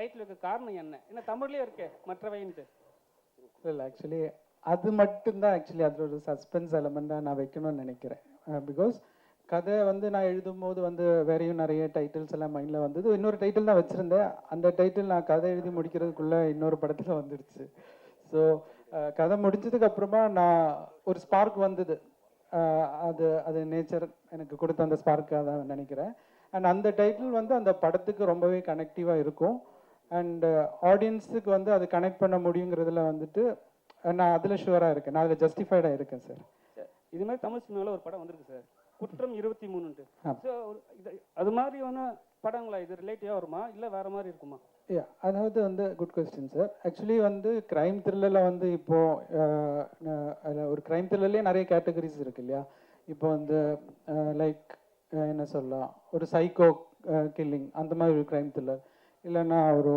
டைட்டிலுக்கு காரணம் என்ன? ஏன்னா தமிழ்லயே இருக்கே மற்றவைன்ட்டு. இல்லை ஆக்சுவலி அது மட்டும்தான் ஆக்சுவலி அதில் ஒரு சஸ்பென்ஸ் எலமெண்ட்டாக நான் வைக்கணும்னு நினைக்கிறேன். பிகாஸ் கதை வந்து நான் எழுதும்போது வந்து வேறையும் நிறைய டைட்டில்ஸ் எல்லாம் மைண்டில் வந்தது. இன்னொரு டைட்டில் தான் வச்சுருந்தேன். அந்த டைட்டில் நான் கதை எழுதி முடிக்கிறதுக்குள்ளே இன்னொரு படத்தில் வந்துடுச்சு. ஸோ கதை முடிஞ்சதுக்கு அப்புறமா நான் ஒரு ஸ்பார்க் வந்தது. அது அது நேச்சர் எனக்கு கொடுத்த அந்த ஸ்பார்க்காக தான் நினைக்கிறேன். அண்ட் அந்த டைட்டில் வந்து அந்த படத்துக்கு ரொம்பவே கனெக்டிவாக இருக்கும். அண்ட் ஆடியன்ஸுக்கு வந்து அது கனெக்ட் பண்ண முடியுங்கிறதுல வந்துட்டு நான் அதில் ஷுவராக இருக்கேன். நான் அதில் ஜஸ்டிஃபைடாக இருக்கேன் சார். இது மாதிரி தமிழ் சினிமாவில் ஒரு படம் வந்திருக்கு சார், குற்றம் 23. ஸோ அது மாதிரியான படங்களா இது ரிலேட்டிவாக வருமா இல்லை வேற மாதிரி இருக்குமா? அதாவது வந்து குட் கொஸ்டின் சார். ஆக்சுவலி வந்து கிரைம் த்ரில்லரில் வந்து இப்போது ஒரு கிரைம் த்ரில்லர்லேயே நிறைய கேட்டகரிஸ் இருக்கு இல்லையா? இப்போ வந்து லைக் என்ன சொல்லலாம், ஒரு சைக்கோ கில்லிங் அந்த மாதிரி ஒரு கிரைம் த்ரில்லர், இல்லைன்னா ஒரு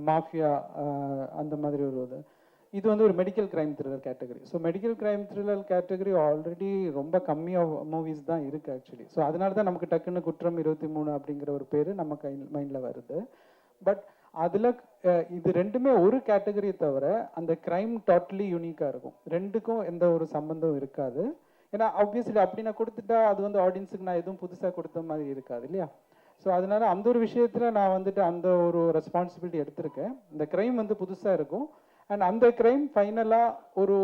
மாஃபியா அந்த மாதிரி ஒரு இது வந்து ஒரு medical crime thriller category. So medical crime thriller category already ரொம்ப கம்மியாக மூவிஸ் தான் இருக்குது ஆக்சுவலி. ஸோ அதனால தான் நமக்கு டக்குன்னு குற்றம் 23 அப்படிங்கிற ஒரு பேர் நம்ம மைண்டில் வருது. பட் அதில் இது ரெண்டுமே ஒரு கேட்டகரியை தவிர அந்த கிரைம் டோட்டலி யூனிக்காக இருக்கும். ரெண்டுக்கும் எந்த ஒரு சம்பந்தம் இருக்காது. ஏன்னா ஆப்வியஸ்லி அப்படி நான் கொடுத்துட்டா அது வந்து ஆடியன்ஸுக்கு நான் எதுவும் புதுசாக கொடுத்த மாதிரி இருக்காது இல்லையா? ஸோ அதனால அந்த ஒரு விஷயத்தில் நான் வந்துட்டு அந்த ஒரு ரெஸ்பான்சிபிலிட்டி எடுத்திருக்கேன். இந்த கிரைம் வந்து புதுசாக இருக்கும். அண்ட் அந்த கிரைம் ஃபைனலாக ஒரு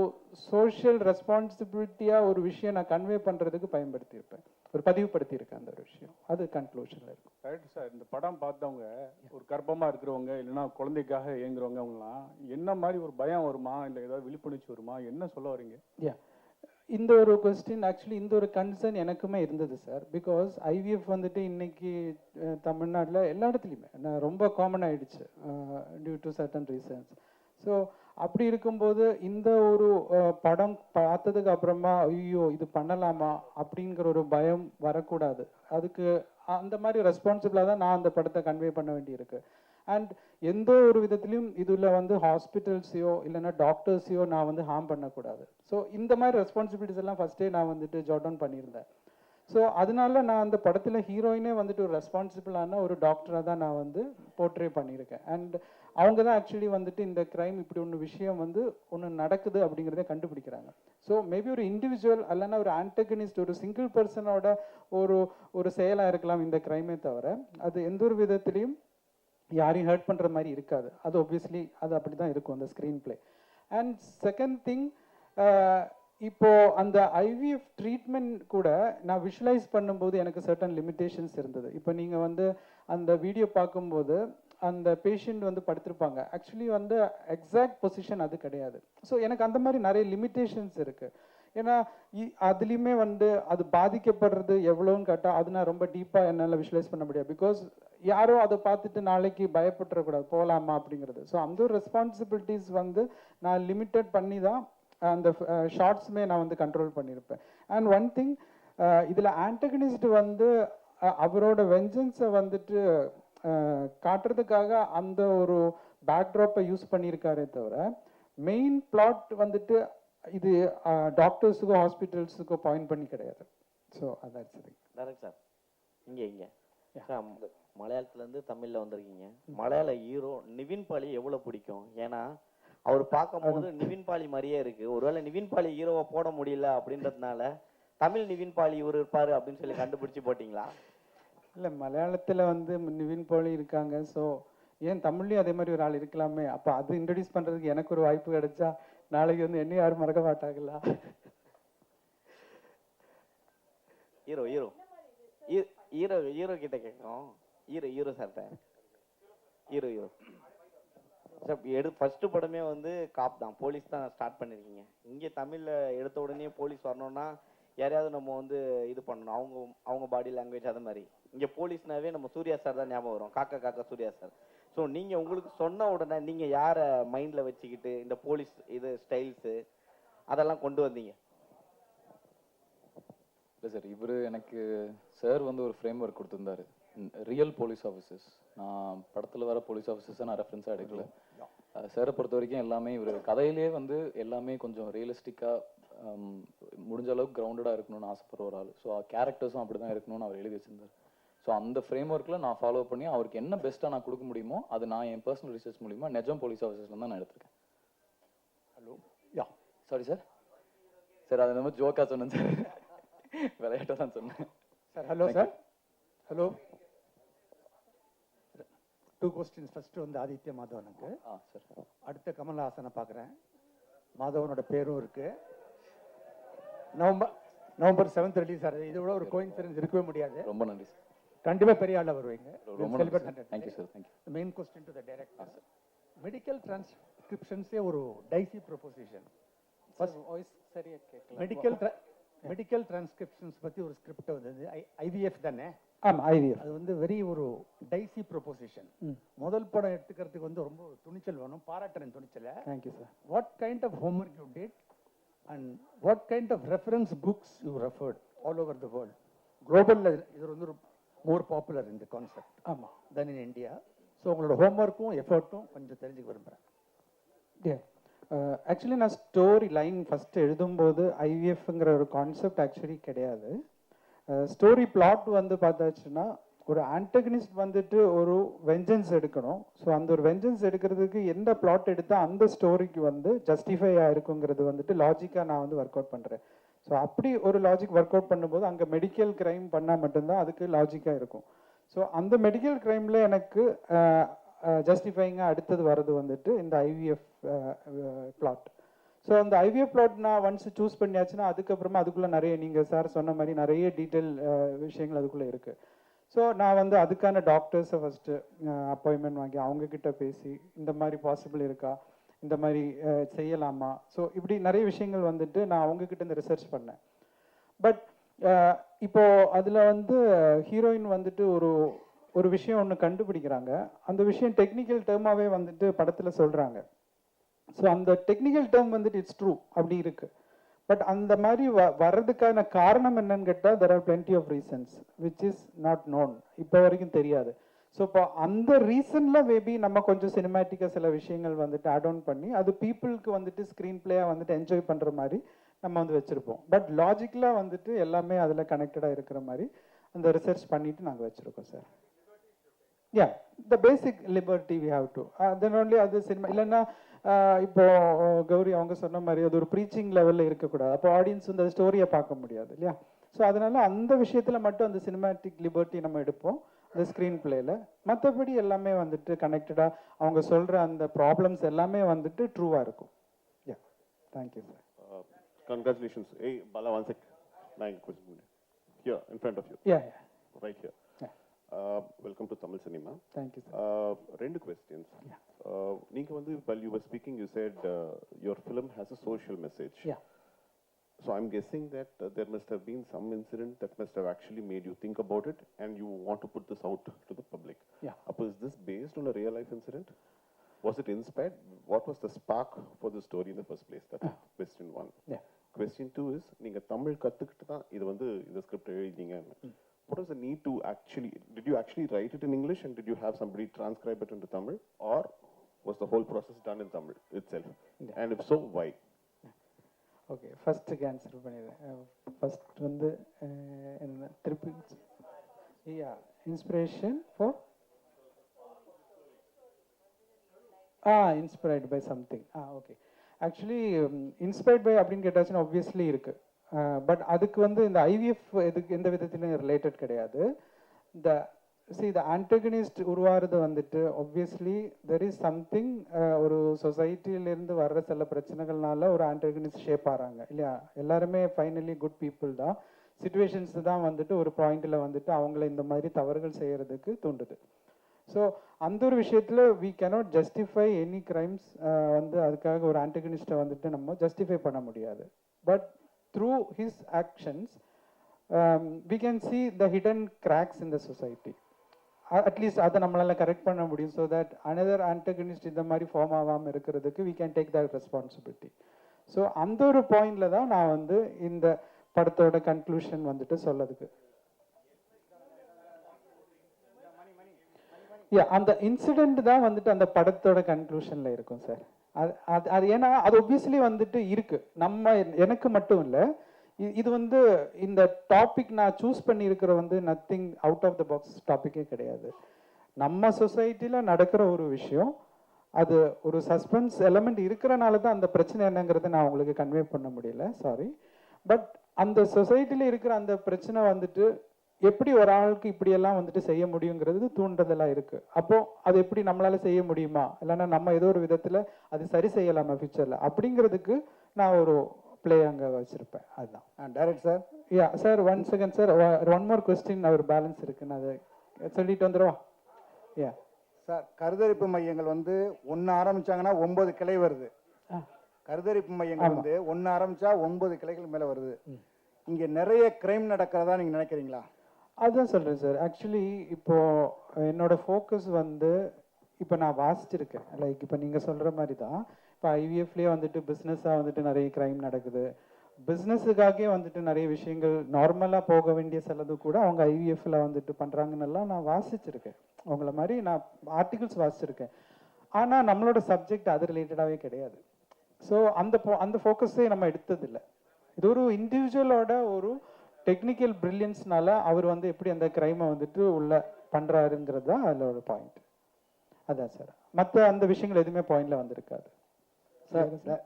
சோஷியல் ரெஸ்பான்சிபிலிட்டியாக ஒரு விஷயம் நான் கன்வே பண்ணுறதுக்கு பயன்படுத்தியிருப்பேன், ஒரு பதிவுபடுத்தியிருக்கேன் அந்த ஒரு விஷயம். அது கன்க்ளூஷனில் இருக்கும். Correct sir. இந்த படம் பார்த்தவங்க ஒரு கர்ப்பமாக இருக்கிறவங்க இல்லைன்னா குழந்தைக்காக இயங்குறவங்க அவங்களாம் என்ன மாதிரி ஒரு பயம் வருமா, இல்லை ஏதாவது விழிப்புணர்ச்சி வருமா, என்ன சொல்ல வரீங்க? இந்த ஒரு கொஸ்டின் ஆக்சுவலி இந்த ஒரு கன்சர்ன் எனக்குமே இருந்தது சார். பிகாஸ் ஐவிஎஃப் வந்துட்டு இன்னைக்கு தமிழ்நாட்டில் எல்லா இடத்துலையுமே ரொம்ப காமன் ஆயிடுச்சு due to certain reasons. So அப்படி இருக்கும்போது இந்த ஒரு படம் பார்த்ததுக்கு அப்புறமா ஐயோ இது பண்ணலாமா அப்படிங்கிற ஒரு பயம் வரக்கூடாது. அதுக்கு அந்த மாதிரி ரெஸ்பான்சிபிளாக தான் நான் அந்த படத்தை கன்வே பண்ண வேண்டியிருக்கு. அண்ட் எந்த ஒரு விதத்துலையும் இதில் வந்து ஹாஸ்பிட்டல்ஸையோ இல்லைன்னா டாக்டர்ஸையோ நான் வந்து ஹார்ம் பண்ணக்கூடாது. ஸோ இந்த மாதிரி ரெஸ்பான்சிபிலிட்டிஸ் எல்லாம் ஃபஸ்ட்டே நான் வந்துட்டு ஜாட் டவுன் பண்ணியிருந்தேன். ஸோ அதனால நான் அந்த படத்தில் ஹீரோயினே வந்துட்டு ஒரு ரெஸ்பான்சிபிளான ஒரு டாக்டராக தான் நான் வந்து போர்ட்ரே பண்ணியிருக்கேன். அண்ட் அவங்க தான் ஆக்சுவலி வந்துட்டு இந்த கிரைம் இப்படி ஒன்று விஷயம் வந்து ஒன்று நடக்குது அப்படிங்கிறத கண்டுபிடிக்கிறாங்க. ஸோ மேபி ஒரு இண்டிவிஜுவல் அல்லனா ஒரு ஆன்டகனிஸ்ட் ஒரு சிங்கிள் பர்சனோட ஒரு செயலாக இருக்கலாம் இந்த கிரைமே தவிர அது எந்த ஒரு விதத்துலையும் யாரையும் ஹர்ட் பண்ணுற மாதிரி இருக்காது. அது ஒப்வியஸ்லி அது அப்படி தான் இருக்கும் அந்த screen play. And second thing, இப்போ அந்த ஐவிஎஃப் ட்ரீட்மெண்ட் கூட நான் விஷுவலைஸ் பண்ணும்போது எனக்கு சர்டன் லிமிட்டேஷன்ஸ் இருந்தது. இப்போ நீங்கள் வந்து அந்த வீடியோ பார்க்கும்போது அந்த பேஷண்ட் வந்து படுத்திருப்பாங்க. ஆக்சுவலி வந்து எக்ஸாக்ட் பொசிஷன் அது கிடையாது. ஸோ எனக்கு அந்த மாதிரி நிறைய லிமிட்டேஷன்ஸ் இருக்குது. ஏன்னா அதுலேயுமே வந்து அது பாதிக்கப்படுறது எவ்வளோன்னு கேட்டால் அது நான் ரொம்ப டீப்பாக என்னால் விஷுவலைஸ் பண்ண முடியாது. பிகாஸ் யாரோ அதை பார்த்துட்டு நாளைக்கு பயப்பட்டுறக்கூடாது போகலாமா அப்படிங்கிறது. ஸோ அந்த ஒரு ரெஸ்பான்சிபிலிட்டிஸ் வந்து நான் லிமிட்டட் பண்ணி தான் அந்த ஷார்ட்ஸுமே நான் வந்து கண்ட்ரோல் பண்ணியிருப்பேன். அண்ட் ஒன் திங், இதில் ஆன்டகனிஸ்ட் வந்து அவரோட வெஞ்சன்ஸை வந்துட்டு காட்டுறதுக்காக அந்த ஒரு பேக்ட்ராப்பை யூஸ் பண்ணியிருக்காரே தவிர மெயின் பிளாட் வந்துட்டு இது டாக்டர்ஸுக்கோ ஹாஸ்பிட்டல்ஸுக்கோ பாயிண்ட் பண்ணி கிடையாது. ஸோ அதான் சரி. டேரக்ட் சார், இங்கே மலையாளத்துலேருந்து தமிழில் வந்திருக்கீங்க. மலையாள ஹீரோ நிவின் பாலி எவ்வளோ பிடிக்கும்? ஏன்னா அவர் பார்க்கும்போது நிவின் பாலி மாதிரியே இருக்கு. ஒருவேளை நிவின் பாலி ஹீரோவை போட முடியல அப்படின்றதுனால தமிழ் நிவின் பாலி இவர் இருப்பாரு அப்படின்னு சொல்லி கண்டுபிடிச்சு போட்டிங்களா? இல்லை, மலையாளத்தில் வந்து நிவின் பாலி இருக்காங்க. ஸோ ஏன் தமிழ்லையும் அதே மாதிரி ஒரு ஆள் இருக்கலாமே. அப்போ அது இன்ட்ரடியூஸ் பண்ணுறதுக்கு எனக்கு ஒரு வாய்ப்பு கிடைச்சா நாளைக்கு வந்து என்ன யாரும் மறக்க மாட்டாங்களா? ஹீரோ ஹீரோ ஹீரோ ஹீரோ கிட்ட கேட்கும். ஹீரோ சார்ட்ட ஹீரோ சார் ஃபர்ஸ்ட் படமே வந்து காப் தான், போலீஸ் தான் ஸ்டார்ட் பண்ணிருக்கீங்க. இங்கே தமிழ்ல எடுத்த உடனே போலீஸ் வரணும்னா யாரையாவது நம்ம வந்து இது பண்ணணும், அவங்க பாடி லாங்குவேஜ் அது மாதிரி. இங்கே போலீஸ்னாவே நம்ம சூர்யா சார் தான் ஞாபகம் வரும், காக்கா காக்கா சூர்யா சார். ஸோ நீங்கள் உங்களுக்கு சொன்ன உடனே நீங்கள் யாரை மைண்டில் வச்சுக்கிட்டு இந்த போலீஸ் இது ஸ்டைல்ஸு அதெல்லாம் கொண்டு வந்தீங்க? இல்லை சார், இவர் எனக்கு சார் வந்து ஒரு ஃப்ரேம் ஒர்க் கொடுத்துருந்தாரு, ரியல் போலீஸ் ஆஃபீஸர்ஸ். நான் படத்தில் வர போலீஸ் ஆஃபீஸர்ஸை நான் ரெஃபரன்ஸாக எடுக்கல. சாரை பொறுத்த வரைக்கும் எல்லாமே இவர் கதையிலே வந்து எல்லாமே கொஞ்சம் ரியலிஸ்டிக்காக முடிஞ்ச அளவுக்கு கிரவுண்டடாக இருக்கணும்னு ஆசைப்படுற ஒரு ஆள். ஸோ கேரக்டர்ஸும் அப்படி தான் இருக்கணும்னு அவர் எழுதி வச்சிருந்தார். ஸோ அந்த ஃப்ரேம் ஒர்க்கில் நான் ஃபாலோ பண்ணி அவருக்கு என்ன பெஸ்ட்டாக நான் கொடுக்க முடியுமோ அது நான் என் பர்சனல் ரிசர்ச் மூலிமா நிஜம் போலீஸ் ஆஃபீஸர்ஸ்ல தான் நான் எடுத்திருக்கேன். ஹலோ யா சாரி சார், சார் அது நம்ம ஜோக்காக சொன்னேன் சார், விளையாட்டாக தான் சொன்னேன் sir. Hello sir. Hello. 2 questions. First வந்து ஆதித்ய மாதவனுக்கு. சார். அடுத்த கமல்ஹாசனை பார்க்குறேன். மாதவனோட பேரும் இருக்கு. நவம்பர் 7th ரிலீஸ் ஆகுது. இதை விட ஒரு கோயின்சிடன்ஸ் இருக்கவே முடியாது. ரொம்ப நன்றி சார். கண்டிப்பா பெரிய ஆளா வருவீங்க. ரொம்ப நன்றி sir. Thank you sir. Thank you. Main question to the director. Medical டிரான்ஸ்கிரிப்ஷன்ஸே ஒரு டைசி ப்ரொபோசிஷன். ஃபர்ஸ்ட் வாய்ஸ் சரியா கேட்கல. மெடிக்கல் டிரான்ஸ்கிரிப்ஷன்ஸ் பத்தி ஒரு ஸ்கிரிப்ட் வந்தது. ஐவிஎஃப் தானே? ஆமா, ஐவிஎஃப். அது வந்து வெரி ஒரு டைசி ப்ரொபோசிஷன். முதல் படம் எடுத்துக்கிறதுக்கு வந்து ரொம்ப துணிச்சல் வேணும். பாராட்டுறேன் துணிச்சலை. Thank you sir. What kind of homework you did and what kind of reference books you referred all over the world? Global, இது வந்து more popular in the concept. ஆமா. than in India. ஸோ உங்களோட ஹோம்ஒர்க்கும் எஃபர்ட்டும் கொஞ்சம் தெரிஞ்சுக்க விரும்புகிறேன். ஆக்சுவலி நான் story line first எழுதும்போது ஐவிஎஃப்ங்கிற ஒரு கான்செப்ட் ஆக்சுவலி கிடையாது. ஸ்டோரி பிளாட் வந்து பார்த்தாச்சுன்னா ஒரு ஆன்டகனிஸ்ட் வந்துட்டு ஒரு வெஞ்சன்ஸ் எடுக்கணும். ஸோ அந்த ஒரு வெஞ்சன்ஸ் எடுக்கிறதுக்கு எந்த பிளாட் எடுத்தால் அந்த ஸ்டோரிக்கு வந்து ஜஸ்டிஃபை ஆயிருக்குங்கிறது வந்துட்டு லாஜிக்காக நான் வந்து ஒர்க் அவுட் பண்ணுறேன். ஸோ அப்படி ஒரு லாஜிக் ஒர்க் அவுட் பண்ணும்போது அங்கே மெடிக்கல் கிரைம் பண்ணால் மட்டும்தான் அதுக்கு லாஜிக்காக இருக்கும். ஸோ அந்த மெடிக்கல் கிரைமில் எனக்கு ஜஸ்டிஃபைங்காக அடுத்தது வர்றது வந்துட்டு இந்த ஐவிஎஃப் பிளாட். ஸோ அந்த ஐவிஎஃப் பிளாட் நான் ஒன்ஸ் சூஸ் பண்ணியாச்சுன்னா அதுக்கப்புறமா அதுக்குள்ளே நிறைய நீங்கள் சார் சொன்ன மாதிரி நிறைய டீட்டெயில் விஷயங்கள் அதுக்குள்ளே இருக்குது. ஸோ நான் வந்து அதுக்கான டாக்டர்ஸை ஃபஸ்ட்டு அப்பாயின்மெண்ட் வாங்கி அவங்கக்கிட்ட பேசி இந்த மாதிரி பாசிபிள் இருக்கா, இந்த மாதிரி செய்யலாமா, ஸோ இப்படி நிறைய விஷயங்கள் வந்துட்டு நான் அவங்கக்கிட்ட இந்த ரிசர்ச் பண்ணேன். பட் இப்போ அதில் வந்து ஹீரோயின் வந்துட்டு ஒரு விஷயம் ஒன்று கண்டுபிடிக்கிறாங்க. அந்த விஷயம் டெக்னிக்கல் டேர்மாகவே வந்துட்டு படத்தில் சொல்கிறாங்க. ஸோ அந்த டெக்னிக்கல் டேர்ம் வந்துட்டு இட்ஸ் ட்ரூ அப்படி இருக்குது. பட் அந்த மாதிரி வர்றதுக்கான காரணம் என்னன்னு கேட்டால் there are plenty of reasons which is not known, இப்போ வரைக்கும் தெரியாது. ஸோ இப்போ அந்த ரீசனில் மேபி நம்ம கொஞ்சம் சினிமேட்டிக்காக சில விஷயங்கள் வந்துட்டு ஆட் ஆன் பண்ணி அது பீப்புளுக்கு வந்துட்டு ஸ்க்ரீன் பிளேயாக வந்துட்டு என்ஜாய் பண்ணுற மாதிரி நம்ம வந்து வச்சுருப்போம். பட் லாஜிக்கலாக வந்துட்டு எல்லாமே அதில் கனெக்டடாக இருக்கிற மாதிரி அந்த ரிசர்ச் பண்ணிட்டு நாங்கள் வச்சுருக்கோம் sir. Ya the basic liberty we have to then only அது சினிமா. இல்லைன்னா இப்போ கௌரி அவங்க சொன்ன மாதிரி அது ஒரு ப்ரீச்சிங் லெவலில் இருக்கக்கூடாது. அப்போ ஆடியன்ஸ் இந்த ஸ்டோரியை பார்க்க முடியாது இல்லையா. ஸோ அதனால அந்த விஷயத்தில் மட்டும் அந்த சினிமேட்டிக் லிபர்ட்டி நம்ம எடுப்போம் அந்த ஸ்க்ரீன் பிளேயில். மற்றபடி எல்லாமே வந்துட்டு கனெக்டடாக அவங்க சொல்கிற அந்த ப்ராப்ளம்ஸ் எல்லாமே வந்துட்டு ட்ரூவாக இருக்கும். Yeah thank you sir. Congratulations. Hey, Bala, one sec. Nine questions. Here, in front of you. Yeah. Right here. Yeah. Welcome to Tamil Cinema. Thank you, sir. Rendu questions. Yeah. Neenga vandu, while you were speaking, you said your film has a social message. Yeah. So I'm guessing that there must have been some incident that must have actually made you think about it and you want to put this out to the public. Yeah. Is this based on a real life incident? Was it inspired? What was the spark for the story in the first place? That's question one. Yeah. Question two is, நீங்க தமிழ் கத்துக்கிட்டு தான் இது வந்து இந்த script எழுதிங்க. What was the need to actually, did you actually write it in English and did you have somebody transcribe it into Tamil, or was the whole process done in Tamil itself? Yeah. And if so, why? Okay, ஃபஸ்ட்டுக்கு answer பண்ணிடுறேன். First வந்து என்ன திருப்பி inspiration for inspired by something. Okay, actually inspired by அப்படின்னு கேட்டாச்சுன்னா obviously இருக்குது. But அதுக்கு வந்து இந்த ஐவிஎஃப் எதுக்கு எந்த விதத்திலும் ரிலேட்டட் கிடையாது. இந்த த ஆன்டகனிஸ்ட் உருவாகிறது வந்துட்டு ஆப்வியஸ்லி தெர் இஸ் சம்திங், ஒரு சொசைட்டிலேருந்து வர்ற சில பிரச்சனைகள்னால ஒரு ஆன்டகனிஸ்ட் ஷேப் ஆகிறாங்க இல்லையா. எல்லாருமே ஃபைனலி குட் பீப்புள் தான். சிச்சுவேஷன்ஸ் தான் வந்துட்டு ஒரு பாயிண்டில் வந்துட்டு அவங்கள இந்த மாதிரி தவறுகள் செய்கிறதுக்கு தூண்டுது. ஸோ அந்த ஒரு விஷயத்தில் we cannot justify any crimes. வந்து அதுக்காக ஒரு ஆன்டகனிஸ்ட்டை வந்துட்டு நம்ம ஜஸ்டிஃபை பண்ண முடியாது. But through his actions we can see the hidden cracks in the society. At least அதை நம்மளால் கரெக்ட் பண்ண முடியும். ஸோ தட் அனதர் ஆன்டகனிஸ்ட் இந்த மாதிரி ஃபார்ம் ஆகாமல் இருக்கிறதுக்கு we can take that responsibility. So அந்த ஒரு பாயிண்டில் தான் நான் வந்து இந்த படத்தோட கன்க்ளூஷன் வந்துட்டு சொல்லதுக்கு அந்த இன்சிடென்ட் தான் வந்துட்டு அந்த படத்தோட கன்க்ளூஷன்ல இருக்கும் சார். அது ஏன்னா அது ஒப்வியஸ்லி வந்துட்டு இருக்கு. நம்ம எனக்கு மட்டும் இல்லை, இது வந்து இந்த டாபிக் நான் சூஸ் பண்ணியிருக்கிற வந்து nothing out of the box டாப்பிக்கே கிடையாது. நம்ம சொசைட்டியில் நடக்கிற ஒரு விஷயம், அது ஒரு சஸ்பென்ஸ் எலமெண்ட் இருக்கிறனால தான் அந்த பிரச்சனை என்னங்கிறத நான் உங்களுக்கு கன்வே பண்ண முடியல, சாரி. பட் அந்த சொசைட்டியில் இருக்கிற அந்த பிரச்சனை வந்துட்டு எப்படி ஒரு ஆளுக்கு இப்படியெல்லாம் வந்துட்டு செய்ய முடியுங்கிறது தூண்டுதலாக இருக்குது. அப்போது அது எப்படி நம்மளால் செய்ய முடியுமா, இல்லைன்னா நம்ம ஏதோ ஒரு விதத்தில் அது சரி செய்யலாமா ஃபியூச்சரில், அப்படிங்கிறதுக்கு நான் ஒரு ப்ளே அங்கே வச்சுருப்பேன். அதுதான். Direct sir. Yeah sir, 1 second sir, 1 more question அவர் பேலன்ஸ் இருக்குன்னு அதை சொல்லிட்டு வந்துடுவா. யா சார், கருத்தரிப்பு மையங்கள் வந்து 1 ஆரம்பிச்சாங்கன்னா 9 கிளை வருது. கருத்தரிப்பு மையங்கள் வந்து 1 ஆரம்பிச்சா 9 கிளைகள் மேலே வருது. இங்கே நிறைய கிரைம் நடக்கிறதா நீங்கள் நினைக்கிறீங்களா? அதுதான் சொல்கிறேன் சார். ஆக்சுவலி இப்போது என்னோட ஃபோக்கஸ் வந்து இப்போ நான் வாசிச்சிருக்கேன். லைக் இப்போ நீங்கள் சொல்கிற மாதிரி தான் இப்போ ஐவிஎஃப்லேயே வந்துட்டு பிஸ்னஸாக வந்துட்டு நிறைய க்ரைம் நடக்குது. பிஸ்னஸுக்காகவே வந்துட்டு நிறைய விஷயங்கள் நார்மலாக போக வேண்டிய சிலது கூட அவங்க ஐவிஎஃப்ல வந்துட்டு பண்ணுறாங்கன்னெல்லாம் நான் வாசிச்சிருக்கேன். அவங்கள மாதிரி நான் ஆர்டிகிள்ஸ் வாசிச்சிருக்கேன். ஆனால் நம்மளோட சப்ஜெக்ட் அது ரிலேட்டடாகவே கிடையாது. ஸோ அந்த ஃபோக்கஸே நம்ம எடுத்ததில்லை. இது ஒரு இண்டிவிஜுவலோட ஒரு டெக்னிக்கல் பிரில்லியன்ஸ்னால அவர் வந்து எப்படி அந்த க்ரைமை வந்துட்டு உள்ள பண்ணுறாருங்கிறது தான் அதில் ஒரு பாயிண்ட். அதான் சார், மற்ற அந்த விஷயங்கள் எதுவுமே பாயிண்டில் வந்திருக்காது சார்.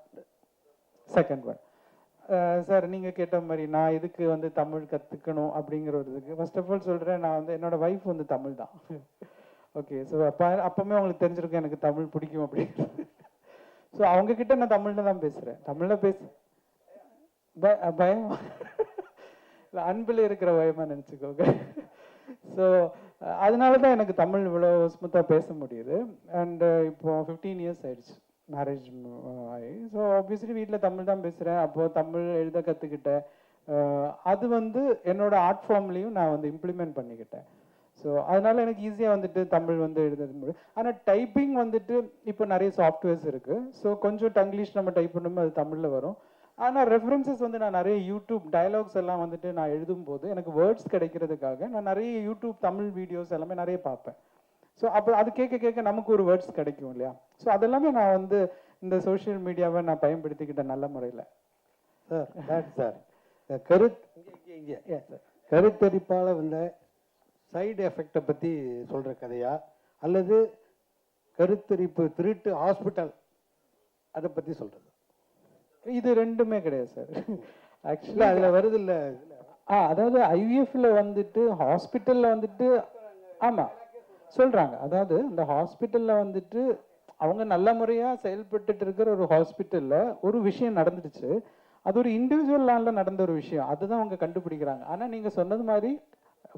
செகண்ட் ஒன் சார், நீங்கள் கேட்ட மாதிரி நான் இதுக்கு வந்து தமிழ் கற்றுக்கணும் அப்படிங்கிற ஒரு இதுக்கு ஃபர்ஸ்ட் ஆஃப் ஆல் சொல்கிறேன், நான் வந்து என்னோட ஒய்ஃப் வந்து தமிழ் தான். ஓகே, ஸோ அப்போவுமே அவங்களுக்கு தெரிஞ்சிருக்கும் எனக்கு தமிழ் பிடிக்கும் அப்படின்னு. ஸோ அவங்கக்கிட்ட நான் தமிழில் தான் பேசுகிறேன். தமிழில் பயம் இல்லை, அன்பில் இருக்கிற பயமாக நினச்சிக்கோங்க. ஸோ அதனால தான் எனக்கு தமிழ் இவ்வளோ ஸ்மூத்தாக பேச முடியுது. அண்டு இப்போ 15 இயர்ஸ் ஆயிடுச்சு மேரேஜ் ஆகி. ஸோ ஆப்வியஸ்லி வீட்டில் தமிழ் தான் பேசுகிறேன். அப்போது தமிழ் எழுத கற்றுக்கிட்டேன். அது வந்து என்னோட ஆர்ட் ஃபார்ம்லேயும் நான் வந்து இம்ப்ளிமெண்ட் பண்ணிக்கிட்டேன். ஸோ அதனால எனக்கு ஈஸியாக வந்துட்டு தமிழ் வந்து எழுத முடியும். ஆனால் டைப்பிங் வந்துட்டு இப்போ நிறைய சாஃப்ட்வேர்ஸ் இருக்குது. ஸோ கொஞ்சம் டங்கிலீஷ் நம்ம டைப் பண்ணும்போது அது தமிழில் வரும். ஆனால் ரெஃபரன்சஸ் வந்து நான் நிறைய யூடியூப் டயலாக்ஸ் எல்லாம் வந்துட்டு நான் எழுதும்போது எனக்கு வேர்ட்ஸ் கிடைக்கிறதுக்காக நான் நிறைய யூடியூப் தமிழ் வீடியோஸ் எல்லாமே நிறைய பார்ப்பேன். ஸோ அப்போ அது கேட்க கேட்க நமக்கு ஒரு வேர்ட்ஸ் கிடைக்கும் இல்லையா? ஸோ அதெல்லாமே நான் வந்து இந்த சோஷியல் மீடியாவை நான் பயன்படுத்திக்கிட்டேன் நல்ல முறையில். சார் கருத்தரிப்பால் வந்த சைடு எஃபெக்டை பற்றி சொல்கிற கதையா, அல்லது கருத்தரிப்பு திருட்டு ஹாஸ்பிட்டல் அதை பற்றி சொல்கிறது? இது ரெண்டுமே கிடையாது சார். ஆக்சுவலி அதில் வருது இல்லை. அதாவது ஐவிஎஃப்ல வந்துட்டு ஹாஸ்பிட்டலில் வந்துட்டு ஆமாம் சொல்கிறாங்க. அதாவது இந்த ஹாஸ்பிட்டலில் வந்துட்டு அவங்க நல்ல முறையாக செயல்பட்டு இருக்கிற ஒரு ஹாஸ்பிட்டலில் ஒரு விஷயம் நடந்துடுச்சு. அது ஒரு இண்டிவிஜுவல் லேண்டில் நடந்த ஒரு விஷயம், அதுதான் அவங்க கண்டுபிடிக்கிறாங்க. ஆனால் நீங்கள் சொன்னது மாதிரி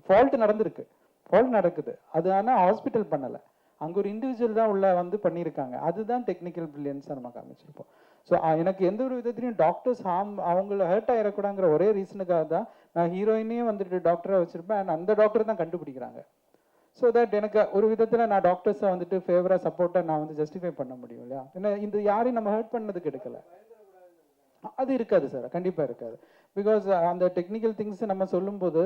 ஃபால்ட் நடந்திருக்கு, ஃபால்ட் நடக்குது. அது ஆனால் ஹாஸ்பிட்டல் பண்ணலை, அங்கே ஒரு இண்டிவிஜுவல் தான் உள்ள வந்து பண்ணியிருக்காங்க. அதுதான் டெக்னிக்கல் பிரில்லியன்ஸாக நம்ம காமிச்சிருப்போம். ஸோ எனக்கு எந்த ஒரு விதத்துலையும் டாக்டர்ஸ் அவங்கள ஹர்ட் ஆகிடக்கூடாங்கிற ஒரே ரீசனுக்காக தான் நான் ஹீரோயினையும் வந்துட்டு டாக்டராக வச்சுருப்பேன். அண்ட் அந்த டாக்டர் தான் கண்டுபிடிக்கிறாங்க. ஸோ தட் எனக்கு ஒரு விதத்தில் நான் டாக்டர்ஸை வந்துட்டு ஃபேவராக சப்போர்ட்டாக நான் வந்து ஜஸ்டிஃபை பண்ண முடியும் இல்லையா? ஏன்னா இந்த யாரையும் நம்ம ஹர்ட் பண்ணதுக்கு எடுக்கலை. அது இருக்காது சார், கண்டிப்பாக இருக்காது. பிகாஸ் அந்த டெக்னிக்கல் திங்ஸ் நம்ம சொல்லும்போது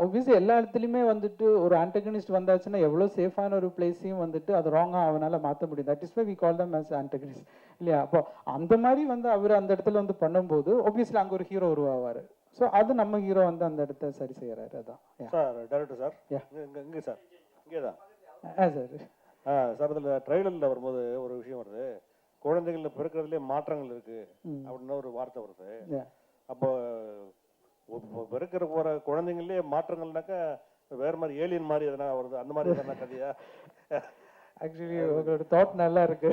ஒப்வியஸ்லி எல்லா இடத்துலையுமே வந்துட்டு ஒரு ஆன்டகனிஸ்ட் வந்தாச்சுன்னா எவ்வளோ சேஃபான ஒரு பிளேஸையும் வந்துட்டு அது ராங்காக அவனால் மாற்ற முடியும். That is why we call them as antagonist இல்லையா? அப்போ அந்த மாதிரி வந்து அவர் அந்த இடத்துல வந்து பண்ணும்போது ஒப்வியஸ்லி அங்கே ஒரு ஹீரோ உருவாவார். ஸோ அது நம்ம ஹீரோ வந்து அந்த இடத்த சரி செய்யறாரு. அதான் சார். டேரக்டர் சார், இங்கே சார், இங்கே தான் சார். சார் இதில் ட்ரைலரில் வரும்போது ஒரு விஷயம் வருது, குழந்தைகள் பிறக்கிறதுலே மாற்றங்கள் இருக்கு அப்படின்னு ஒரு வார்த்தை வருது. அப்போ பிறக்கிற போகிற குழந்தைங்களே மாற்றங்கள்னாக்கா வேற மாதிரி ஏலியன் மாதிரி எதனா வருது, அந்த மாதிரி எதனா கதையா? ஆக்சுவலி உங்களோட தாட் நல்லா இருக்கு.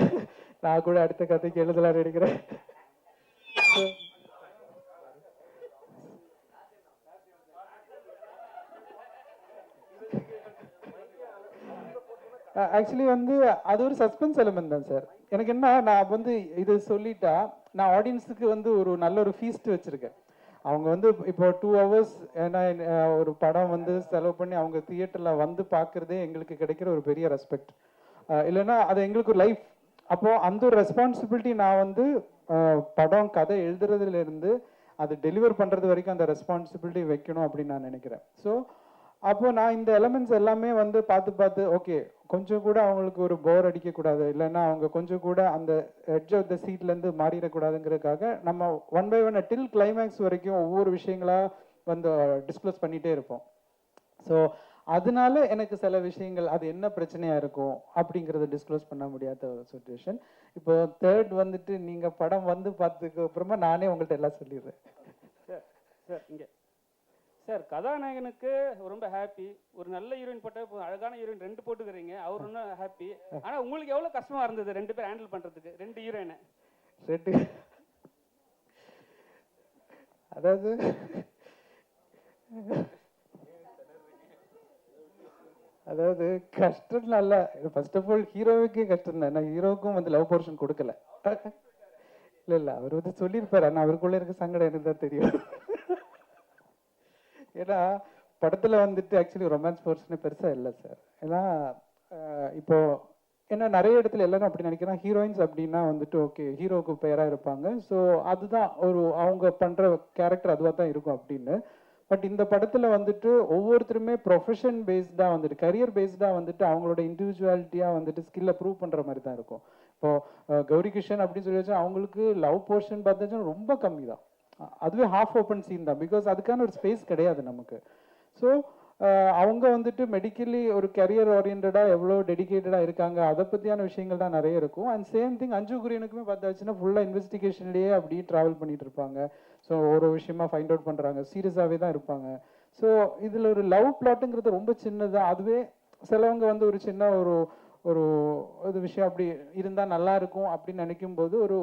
நான் கூட அடுத்த கதைக்கு எழுதலாம் எடுக்கிறேன். ஆக்சுவலி வந்து அது ஒரு சஸ்பென்ஸ் எலிமெண்ட் தான் சார். எனக்கு என்ன, நான் வந்து இது சொல்லிட்டா நான் ஆடியன்ஸுக்கு வந்து ஒரு நல்ல ஒரு ஃபீஸ்ட் வச்சுருக்கேன். அவங்க வந்து இப்போ 2 hours ஏன்னா ஒரு படம் வந்து செலவு பண்ணி அவங்க தியேட்டரில் வந்து பார்க்குறதே எங்களுக்கு கிடைக்கிற ஒரு பெரிய ரெஸ்பெக்ட். இல்லைன்னா அது எங்களுக்கு ஒரு லைஃப். அப்போது அந்த ஒரு ரெஸ்பான்சிபிலிட்டி நான் வந்து படம் கதை எழுதுறதுலேருந்து அது டெலிவர் பண்ணுறது வரைக்கும் அந்த ரெஸ்பான்சிபிலிட்டி வைக்கணும் அப்படின்னு நான் நினைக்கிறேன். ஸோ அப்போ நான் இந்த எலமெண்ட்ஸ் எல்லாமே வந்து பார்த்து ஓகே கொஞ்சம் கூட அவங்களுக்கு ஒரு போர் அடிக்கக்கூடாது, இல்லைன்னா அவங்க கொஞ்சம் கூட அந்த எட்ஜ் ஆஃப் த சீட்லேருந்து மாறிடக்கூடாதுங்கிறதுக்காக நம்ம one by one till climax வரைக்கும் ஒவ்வொரு விஷயங்களா வந்து டிஸ்க்ளோஸ் பண்ணிகிட்டே இருப்போம். ஸோ அதனால எனக்கு சில விஷயங்கள் அது என்ன பிரச்சனையாக இருக்கும் அப்படிங்கிறத டிஸ்க்ளோஸ் பண்ண முடியாத ஒரு சுச்சுவேஷன். இப்போ தேர்ட் வந்துட்டு நீங்கள் படம் வந்து பார்த்ததுக்கு அப்புறமா நானே உங்கள்கிட்ட எல்லாம் சொல்லிடுறேன். சார் இங்கே சார் கதாநாயகனுக்கு ரொம்ப ஹாப்பி, ஒரு நல்ல ஹீரோயின் போட்ட அழகான ஹீரோயின் 2 போட்டுக்கிறீங்க, அவர் இன்னும் ஹாப்பி. ஆனால் உங்களுக்கு எவ்வளோ கஷ்டமாக இருந்தது 2 பேர் ஹேண்டில் பண்ணுறதுக்கு, 2 ஹீரோயினை? அதாவது அதாவது கஷ்டம் நல்லா, ஃபர்ஸ்ட் ஆஃப் ஆல் ஹீரோவுக்கே கஷ்டம் தான். நான் ஹீரோவுக்கும் வந்து லவ் போர்ஷன் கொடுக்கல. இல்லை அவர் வந்து சொல்லியிருப்பாரு, ஆனால் அவருக்குள்ள இருக்க சங்கடம் எனக்கு தான் தெரியும். ஏன்னா படத்தில் வந்துட்டு ஆக்சுவலி ரொமான்ஸ் போர்ஷனே பெருசாக இல்லை சார். ஏன்னா இப்போ ஏன்னா நிறைய இடத்துல எல்லாரும் அப்படி நினைக்கிறேன், ஹீரோயின்ஸ் அப்படின்னா வந்துட்டு ஓகே ஹீரோவுக்கு பேராக இருப்பாங்க, ஸோ அதுதான் ஒரு அவங்க பண்ணுற கேரக்டர் அதுவாக தான் இருக்கும் அப்படின்னு. பட் இந்த படத்தில் வந்துட்டு ஒவ்வொருத்தருமே ப்ரொஃபஷன் பேஸ்டாக வந்துட்டு கரியர் பேஸ்டாக வந்துட்டு அவங்களோட இண்டிவிஜுவாலிட்டியாக வந்துட்டு ஸ்கில்லை ப்ரூவ் பண்ணுற மாதிரி தான் இருக்கும். இப்போது கௌரி கிருஷ்ணன் அப்படின்னு சொல்லி வச்சா அவங்களுக்கு லவ் போர்ஷன் பார்த்தாச்சும் ரொம்ப கம்மி தான், அதுவே ஹாஃப் ஓப்பன் சீன் தான், பிகாஸ் அதுக்கான ஒரு ஸ்பேஸ் கிடையாது நமக்கு. ஸோ அவங்க வந்துட்டு மெடிக்கலி ஒரு கரியர் ஓரியன்டாக எவ்வளோ டெடிக்கேட்டடாக இருக்காங்க அதை பற்றியான விஷயங்கள் தான் நிறைய இருக்கும். அண்ட் சேம் திங் அஞ்சு குரியனுக்குமே பார்த்தாச்சுன்னா ஃபுல்லாக இன்வெஸ்டிகேஷன்லேயே அப்படியே ட்ராவல் பண்ணிட்டு இருப்பாங்க. ஸோ ஒரு விஷயமா ஃபைண்ட் அவுட் பண்ணுறாங்க, சீரியஸாகவே தான் இருப்பாங்க. ஸோ இதில் ஒரு லவ் பிளாட்டுங்கிறது ரொம்ப சின்னதாக, அதுவே சிலவங்க வந்து ஒரு சின்ன ஒரு ஒரு விஷயம் அப்படி இருந்தால் நல்லா இருக்கும் அப்படின்னு நினைக்கும் போது ஒரு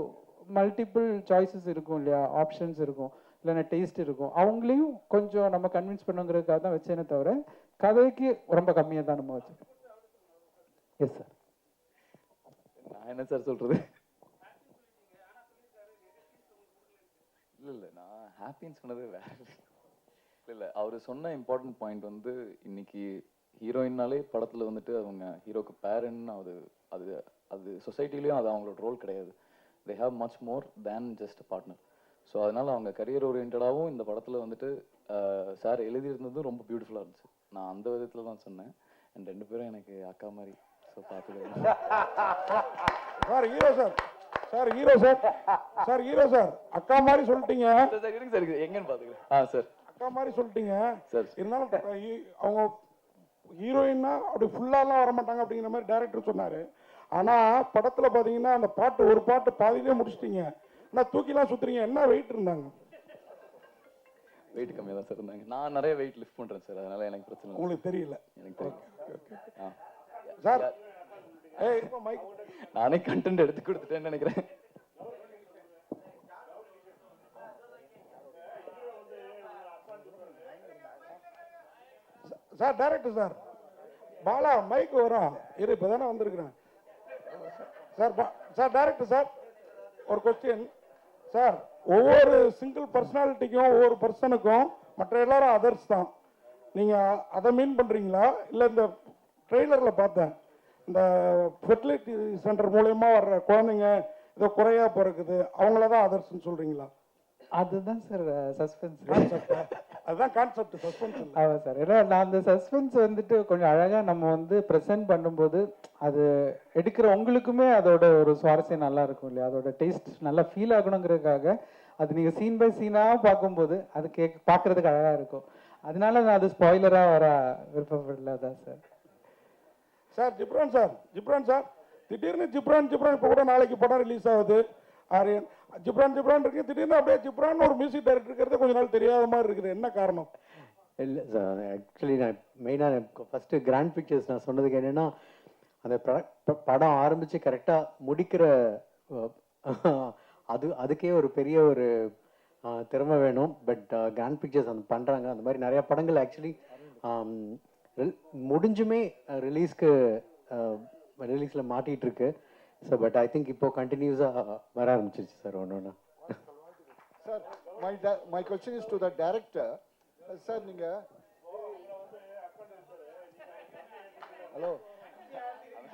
மல்டிபிள் சாய்ஸஸ் இருக்கும் இல்லையா, ஆப்ஷன்ஸ் இருக்கும், இல்லைன்னா டேஸ்ட் இருக்கும், அவங்களையும் கொஞ்சம் நம்ம கன்வின்ஸ் பண்ணுங்கிறதுக்காக தான் வச்சேனே தவிர கதைக்கு ரொம்ப கம்மியாக தான் நம்ம வச்சுருக்கோம். Yes sir. நான் என்ன சார் சொல்றது? இல்லை நான் ஹாப்பின்னு சொன்னது வேற. இல்லை அவர் சொன்ன இம்பார்ட்டன்ட் பாயிண்ட் வந்து இன்னைக்கு ஹீரோயின்னாலே படத்தில் வந்துட்டு அவங்க ஹீரோக்கு பேரன்னு அது அது அது சொசைட்டிலையும் அது அவங்களோட ரோல் கிடையாது. they have much more than just a partner. So அதனால் அவங்க கரியர் ஓரியன்டாகவும் இந்த படத்தில் வந்துட்டு சார் எழுதியிருந்ததும் ரொம்ப பியூட்டிஃபுல்லாக இருந்துச்சு. நான் அந்த விதத்தில் தான் சொன்னேன். அண்ட் 2 பேரும் எனக்கு அக்கா மாதிரி. ஸோ பார்த்துக்கலாம் sir. Hero sir, sir hero sir, sir hero sir அக்கா மாதிரி சொல்லிட்டீங்க சார். எங்கன்னு பார்த்துக்கிறேன். சார் அக்கா மாதிரி சொல்லிட்டீங்க சார். இருந்தாலும் அவங்க ஹீரோயின்னா அப்படி ஃபுல்லாலாம் வர மாட்டாங்க அப்படிங்கிற மாதிரி டைரக்டர் சொன்னார். ஆனால் படத்தில் பார்த்தீங்கன்னா அந்த பாட்டு ஒரு பாட்டு பாதியிலே முடிச்சிட்டீங்க, ஆனால் தூக்கிலாம் சுற்றுறீங்க. என்ன வெயிட் இருந்தாங்க? வெயிட் கம்மியாக தான் சார் இருந்தாங்க. நான் நிறைய வெயிட் லிஃப்ட் பண்ணுறேன் சார், அதனால எனக்கு பிரச்சனை உங்களுக்கு தெரியல. எனக்கு தெரியும் சார். மைக் நானே கண்டென்ட் எடுத்து கொடுத்துட்டேன்னு நினைக்கிறேன். Sir director sir Bala mike வரும் இரு, இப்போ தானே வந்திருக்கிறேன் சார். சார் டைரக்டர் சார் ஒரு கொஸ்டின் சார். ஒவ்வொரு சிங்கிள் பர்சனாலிட்டிக்கும் ஒவ்வொரு பர்சனுக்கும் மற்ற எல்லாரும் அதர்ஸ் தான். நீங்கள் அதை மீன் பண்ணுறீங்களா இல்லை இந்த ட்ரெய்லரில் பார்த்தேன் இந்த ஃபெர்டிலிட்டி சென்டர் மூலயமா வர்ற குழந்தைங்க ஏதோ குறையா பிறக்குது அவங்கள தான் அதர்ஸ்ன்னு சொல்கிறீங்களா? அதுதான் சார் சஸ்பென்ஸ். அதுதான் கான்செப்ட், சஸ்பென்ஸ். ஆமாம் சார். ஏன்னா நான் அந்த சஸ்பென்ஸ் வந்துட்டு கொஞ்சம் அழகாக நம்ம வந்து ப்ரெசென்ட் பண்ணும்போது அது எடுக்கிற உங்களுக்குமே அதோட ஒரு சுவாரஸ்யம் நல்லா இருக்கும் இல்லையா, அதோட டேஸ்ட் நல்லா ஃபீல் ஆகணுங்கிறதுக்காக அது நீங்கள் சீன் பை சீனாக பார்க்கும்போது அது பார்க்குறதுக்கு அழகாக இருக்கும். அதனால நான் அது ஸ்பாய்லராக வர விருப்பப்படல தான் sir. Sir Ghibran sir, Ghibran sir திடீர்னு ஜிப்ரான் இப்போ கூட நாளைக்கு படம் ரிலீஸ் ஆகுது ஆரியன். ஜிப்ரான் இருக்கு, திடீர்னு அப்படியே ஜிப்ரான் ஒரு மியூசிக் டைரக்டர் இருக்கிறது கொஞ்ச நாள் தெரியாத மாதிரி இருக்குது, என்ன காரணம்? இல்லை சார், ஆக்சுவலி நான் மெயினாக ஃபஸ்ட்டு கிராண்ட் பிக்சர்ஸ் நான் சொன்னதுக்கு என்னென்னா அந்த படம் ஆரம்பித்து கரெக்டாக முடிக்கிற அதுக்கே ஒரு பெரிய ஒரு திறமை வேணும். பட் கிராண்ட் பிக்சர்ஸ் அந்த பண்ணுறாங்க. அந்த மாதிரி நிறையா படங்கள் ஆக்சுவலி முடிஞ்சுமே ரிலீஸில் மாட்டிகிட்டு இருக்கு. ஸோ பட் ஐ திங்க் இப்போ கண்டினியூஸாக வர ஆரம்பிச்சிருச்சு சார் ஒன்று ஒன்று. Sir my question is to the director. Sir நீங்கள் ஹலோ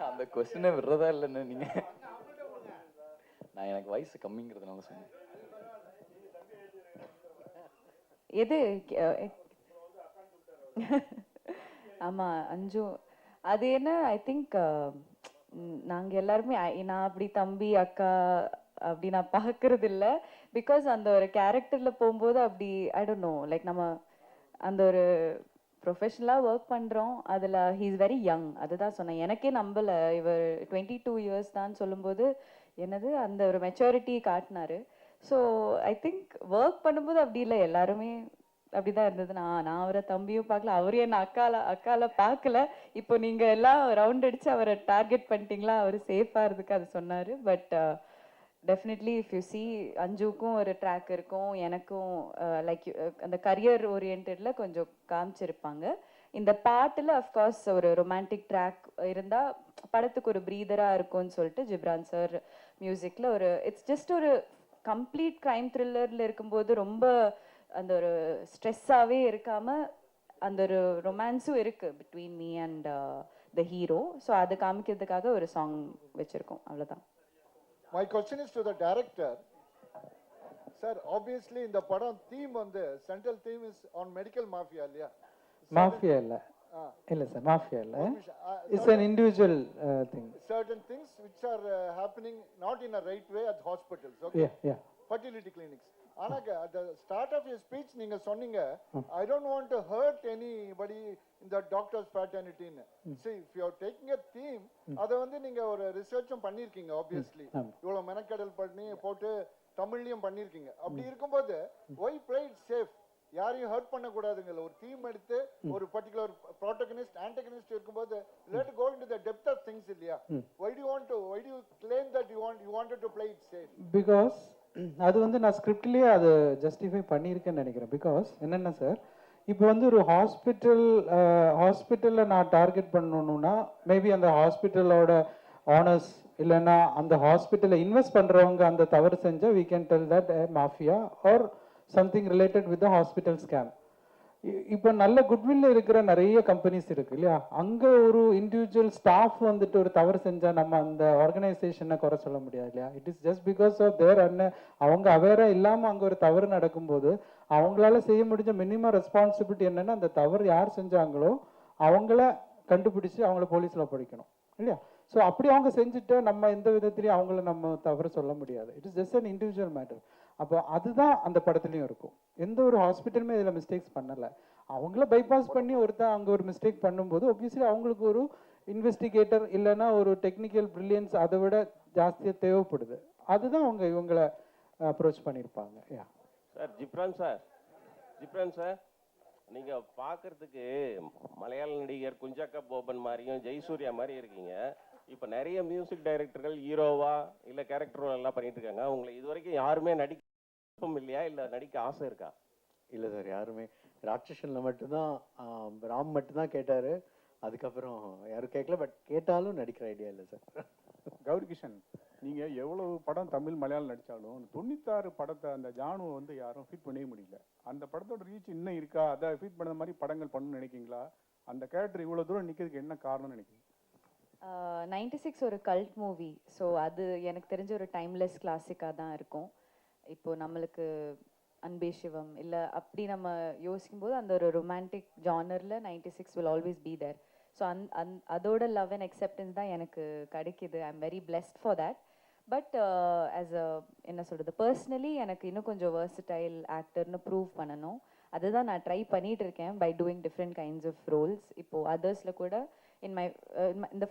அந்த கொஸ்டினை விடுறதா இல்லைன்னு நீங்கள் நான் எனக்கு வயசு கம்மிங்கிறதுனால சொன்னேன். எது ஆமா அஞ்சு அது என்ன ஐ திங்க் நாங்க எல்லாருமே நான் அப்படி தம்பி அக்கா அப்படி நான் பார்க்கறது இல்லை. பிகாஸ் அந்த ஒரு கேரக்டர்ல போகும்போது அப்படி ஐ டோன்ட் நோ லைக் நம்ம அந்த ஒரு ப்ரொஃபஷனலாக ஒர்க் பண்ணுறோம். அதில் ஹீ இஸ் வெரி யங். அதுதான் சொன்னேன். எனக்கே நம்பலை இவர் 22 இயர்ஸ் தான் சொல்லும்போது என்னது அந்த ஒரு மெச்சூரிட்டி காட்டினாரு. ஸோ ஐ திங்க் ஒர்க் பண்ணும்போது அப்படி இல்லை, எல்லாருமே அப்படிதான் இருந்தது. நான் அவரை தம்பியும் பார்க்கல, அவரே என்ன அக்கால பார்க்கல. இப்போ நீங்க எல்லாம் ரவுண்ட் அடிச்சு அவரை டார்கெட் பண்ணிட்டீங்களா, அவர் சேஃபா இருக்கு அது சொன்னாரு. But definitely if you see அஞ்சுக்கும் ஒரு ட்ராக் இருக்கும், எனக்கும் லைக் அந்த கரியர் ஓரியன்டில் கொஞ்சம் காமிச்சிருப்பாங்க. இந்த பாட்டில் அஃப்கோர்ஸ் ஒரு ரொமான்டிக் ட்ராக் இருந்தால் படத்துக்கு ஒரு ப்ரீதராக இருக்கும்னு சொல்லிட்டு ஜிப்ரான் சார் மியூசிக்கில் ஒரு இட்ஸ் ஜஸ்ட் ஒரு கம்ப்ளீட் க்ரைம் த்ரில்லரில் இருக்கும்போது ரொம்ப அந்த ஒரு ஸ்ட்ரெஸ்ஸாகவே இருக்காமல் அந்த ஒரு ரொமான்ஸும் இருக்குது between me and the hero. So அது காமிக்கிறதுக்காக ஒரு சாங் வச்சுருக்கோம், அவ்வளோதான். My question is to the director. Sir, obviously in the padam theme on the central theme is on medical mafia, இல்லையா? மாஃபியா இல்லை இல்லை சார், மாஃபியா இல்லை. It's an individual thing. Certain things which are happening not in a right way at hospitals, okay? Yeah. Fertility clinics. ஆனா at the start of your speech நீங்க சொன்னீங்க I don't want to hurt anybody in the doctor's fraternity. See, if you are taking a theme, அதை வந்து நீங்க ஒரு ரிசர்ச்சும் பண்ணியிருக்கீங்க obviously. இவ்வளவு மெனக்கடல் பண்ணி போட்டு தமிழ்லயும் பண்ணியிருக்கீங்க. அப்படி இருக்கும்போது why play it safe? யாரையும் ஹர்ட் பண்ணக்கூடாதுங்கள. ஒரு தீம் எடுத்து ஒரு பர்டிகுலர் ப்ரோட்டகனிஸ்ட் ஆன்டகனிஸ்ட் இருக்கும்போது let go into the depth of things, இல்லையா? why do you claim that you wanted to play it safe? Because அது வந்து நான் ஸ்கிரிப்ட்லேயே அது ஜஸ்டிஃபை பண்ணியிருக்கேன்னு நினைக்கிறேன். பிகாஸ் என்னென்ன சார், இப்போ வந்து ஒரு ஹாஸ்பிட்டலில் நான் டார்கெட் பண்ணணுன்னா மேபி அந்த ஹாஸ்பிட்டலோட ஆனர்ஸ் இல்லைன்னா அந்த ஹாஸ்பிட்டலில் இன்வெஸ்ட் பண்ணுறவங்க அந்த தவறு செஞ்சால் we can tell that mafia or something related with the hospital scam. இப்போ நல்ல குட்வில்ல இருக்கிற நிறைய கம்பெனிஸ் இருக்கு இல்லையா, அங்கே ஒரு இண்டிவிஜுவல் ஸ்டாஃப் வந்துட்டு ஒரு தவறு செஞ்சால் நம்ம அந்த ஆர்கனைசேஷனை குறை சொல்ல முடியாது இல்லையா. It is just because of their அவங்க அவேராக இல்லாமல் அங்கே ஒரு தவறு நடக்கும்போது அவங்களால செய்ய முடிஞ்ச மினிமம் ரெஸ்பான்சிபிலிட்டி என்னன்னா அந்த தவறு யார் செஞ்சாங்களோ அவங்கள கண்டுபிடிச்சு அவங்கள போலீஸில் படிக்கணும் இல்லையா. ஸோ அப்படி அவங்க செஞ்சுட்டு நம்ம எந்த விதத்துலையும் அவங்கள நம்ம தவறு சொல்ல முடியாது. It is just an individual matter. அப்போ அதுதான் அந்த படத்துலையும் இருக்கும். எந்த ஒரு ஹாஸ்பிட்டலுமே இதில் மிஸ்டேக்ஸ் பண்ணலை. அவங்கள பைபாஸ் பண்ணி ஒருத்தன் அங்கே ஒரு மிஸ்டேக் பண்ணும்போது ஒப்வியஸ்லி அவங்களுக்கு ஒரு இன்வெஸ்டிகேட்டர் இல்லைன்னா ஒரு டெக்னிக்கல் ப்ரில்லியன்ஸ் அதை விட ஜாஸ்தியாக தேவைப்படுது. அதுதான் அவங்க இவங்களை அப்ரோச் பண்ணியிருப்பாங்க. யா சார், ஜிப்ரான் சார் நீங்கள் பார்க்குறதுக்கு மலையாள நடிகர் குஞ்சாக்கா போபன் மாதிரியும் ஜெயசூர்யா மாதிரி இருக்கீங்க. இப்போ நிறைய மியூசிக் டைரக்டர்கள் ஹீரோவா இல்லை கேரக்டர் ரோல் எல்லாம் பண்ணிட்டு இருக்காங்க. உங்களை இது வரைக்கும் யாருமே நடிக்க இல்லையா, இல்லை நடிக்க ஆசை இருக்கா? இல்லை சார், யாருமே ராட்சசனில் மட்டும்தான் ராம் மட்டும்தான் கேட்டார். அதுக்கப்புறம் யாரும் கேட்கல. பட் கேட்டாலும் நடிக்கிற ஐடியா இல்லை சார். கௌரி கிஷன், நீங்கள் எவ்வளவு படம் தமிழ் மலையாளம் நடித்தாலும் 96 படத்தை அந்த ஜானுவை வந்து யாரும் ஃபீட் பண்ணவே முடியல. அந்த படத்தோட ரீச் இன்னும் இருக்கா? அதை ஃபீட் பண்ண மாதிரி படங்கள் பண்ணணும்னு நினைக்கிங்களா? அந்த கேரக்டர் இவ்வளோ தூரம் நிற்கிறதுக்கு என்ன காரணம்னு நினைக்கிறீங்க? 96 ஒரு கல்ட் மூவி. ஸோ அது எனக்கு தெரிஞ்ச ஒரு டைம்லெஸ் கிளாசிக்காக தான் இருக்கும். இப்போது நம்மளுக்கு அன்பே சிவம் இல்லை அப்படி நம்ம யோசிக்கும்போது அந்த ஒரு ரொமான்டிக் ஜானரில் 96 will always be there. So அதோட லவ் அண்ட் அக்செப்டன்ஸ் தான் எனக்கு கிடைக்கிது. I am very blessed for that. But as a என்ன சொல்கிறது, பர்சனலி எனக்கு இன்னும் கொஞ்சம் வெர்சடைல் ஆக்டர்னு ப்ரூவ் பண்ணணும். அதுதான் நான் ட்ரை பண்ணிகிட்டு இருக்கேன் by doing different kinds of roles. இப்போது அதர்ஸில் கூட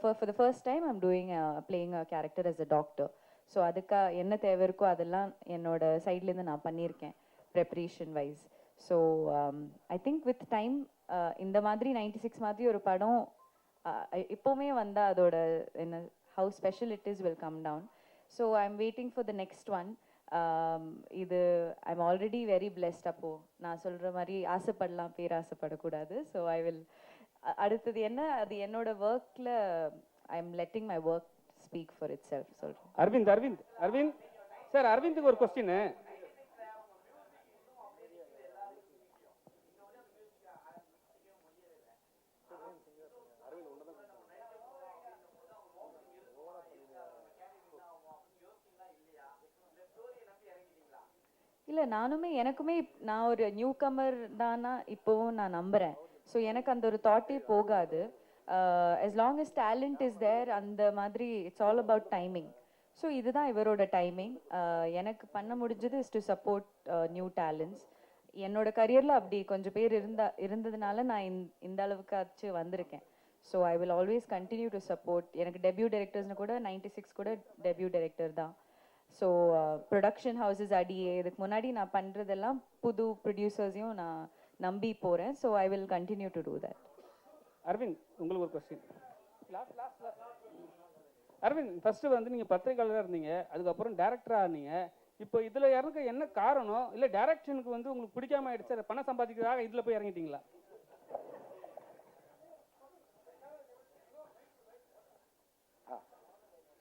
for the first time I'm doing playing a character as a doctor. So அதுக்கு என்ன தேவை இருக்கோ அதெல்லாம் என்னோட சைட்லேருந்து நான் பண்ணியிருக்கேன் preparation wise. So I think with time இந்த மாதிரி 96 மாதிரி ஒரு படம் எப்போவுமே வந்தால் அதோட என்ன how special it is will come down. So I am waiting for the next one. இது I am already very blessed. அப்போது நான் சொல்கிற மாதிரி ஆசைப்படலாம், பேராசைப்படக்கூடாது. ஸோ ஐ வில் அடுத்தது என்ன, அது என்னோட ஒர்க்கில் I am letting my work speak for it self சொல்கிறேன். அரவிந்த் சார், அரவிந்துக்கு ஒரு கொஸ்டின். இல்லை எனக்குமே நான் ஒரு நியூ கமர் தானா இப்போவும் நான் நம்புகிறேன். ஸோ எனக்கு அந்த ஒரு தாட்டே போகாது. as long as talent is there, அந்த மாதிரி it's all about timing. So இதுதான் இவரோட டைமிங். எனக்கு பண்ண முடிஞ்சது is to support new talents. என்னோட கரியரில் அப்படி கொஞ்சம் பேர் இருந்ததுனால நான் இந்த அளவுக்காச்சு வந்திருக்கேன். So I will always continue to support. எனக்கு டெபியூ டைரக்டர்ஸ்னு கூட 96 கூட டெபியூ டைரக்டர் தான். ஸோ ப்ரொடக்ஷன் ஹவுசஸ் அடியே இதுக்கு முன்னாடி நான் பண்ணுறதெல்லாம் புது ப்ரொடியூசர்ஸையும் நான் நம்பி போகிறேன். So I will continue to do that. Aravind, உங்களுக்கு ஒரு கொஸ்டின். அரவிந்த், ஃபர்ஸ்ட் வந்து நீங்கள் பத்திரிகையாளராக இருந்தீங்க, அதுக்கப்புறம் டேரக்டராக இருந்தீங்க. இப்போ இதில் இறங்க என்ன காரணம்? இல்லை டேரக்ஷனுக்கு வந்து உங்களுக்கு பிடிக்காம ஆயிடுச்சு, அதை பணம் சம்பாதிக்கிறதாக இதில் போய் இறங்கிட்டீங்களா?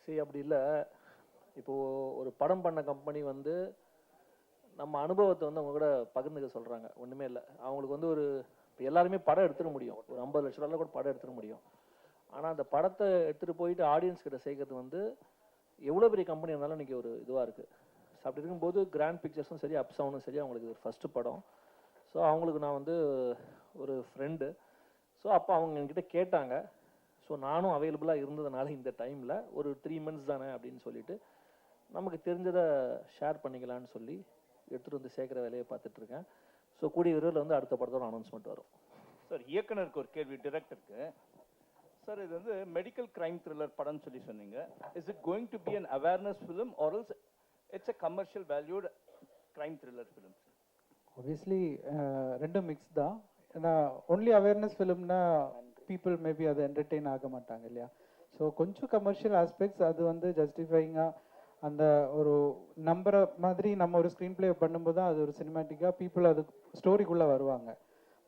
சரி, அப்படி இல்லை. இப்போது ஒரு படம் பண்ண கம்பெனி வந்து நம்ம அனுபவத்தை வந்து அவங்க கூட பகிர்ந்துக்க சொல்கிறாங்க. ஒன்றுமே இல்லை, அவங்களுக்கு வந்து ஒரு இப்போ எல்லாருமே படம் எடுத்துட முடியும், ஒரு 50 லட்ச ரூபாயில் கூட படம் எடுத்துட முடியும். ஆனால் அந்த படத்தை எடுத்துகிட்டு போயிட்டு ஆடியன்ஸ் கிட்ட சேர்க்கறது வந்து எவ்வளோ பெரிய கம்பெனி இருந்தாலும் இன்றைக்கி ஒரு இதுவாக இருக்குது. ஸோ அப்படி இருக்கும்போது கிராண்ட் பிக்சர்ஸும் சரி, அப்சவுனும் சரி, அவங்களுக்கு ஒரு ஃபஸ்ட்டு படம். ஸோ அவங்களுக்கு நான் வந்து ஒரு ஃப்ரெண்டு. ஸோ அப்போ அவங்க என்கிட்ட கேட்டாங்க. ஸோ நானும் அவைலபிளாக இருந்ததுனால இந்த டைமில் ஒரு 3 months தானே அப்படின்னு சொல்லிட்டு நமக்கு தெரிஞ்சதை ஷேர் பண்ணிக்கலான்னு சொல்லி எடுத்துகிட்டு வந்து சேர்க்குற வேலையை பார்த்துட்ருக்கேன். ஸோ கூடிய விரைவில் வந்து அடுத்த படத்தோட அனௌன்ஸ்மெண்ட் வரும். சார், இயக்குனருக்கு ஒரு கேள்வி, டிரெக்டருக்கு. சார், இது வந்து மெடிக்கல் கிரைம் த்ரில்லர் படம்னு சொல்லி சொன்னீங்க. Is it going to be an awareness film or else it's a commercial valued crime thriller film? Obviously ரெண்டும் மிக்ஸ் தான். ஏன்னா ஒன்லி அவேர்னஸ் ஃபிலிம்னா பீப்புள் மேபி அதை என்டர்டெயின் ஆக மாட்டாங்க இல்லையா. ஸோ கொஞ்சம் கமர்ஷியல் ஆஸ்பெக்ட்ஸ் அது வந்து ஜஸ்டிஃபைங்காக அந்த ஒரு நம்பரை மாதிரி நம்ம ஒரு ஸ்க்ரீன் பிளே பண்ணும்போது தான் அது ஒரு சினிமேட்டிக்காக பீப்புள் அது ஸ்டோரிக்குள்ளே வருவாங்க.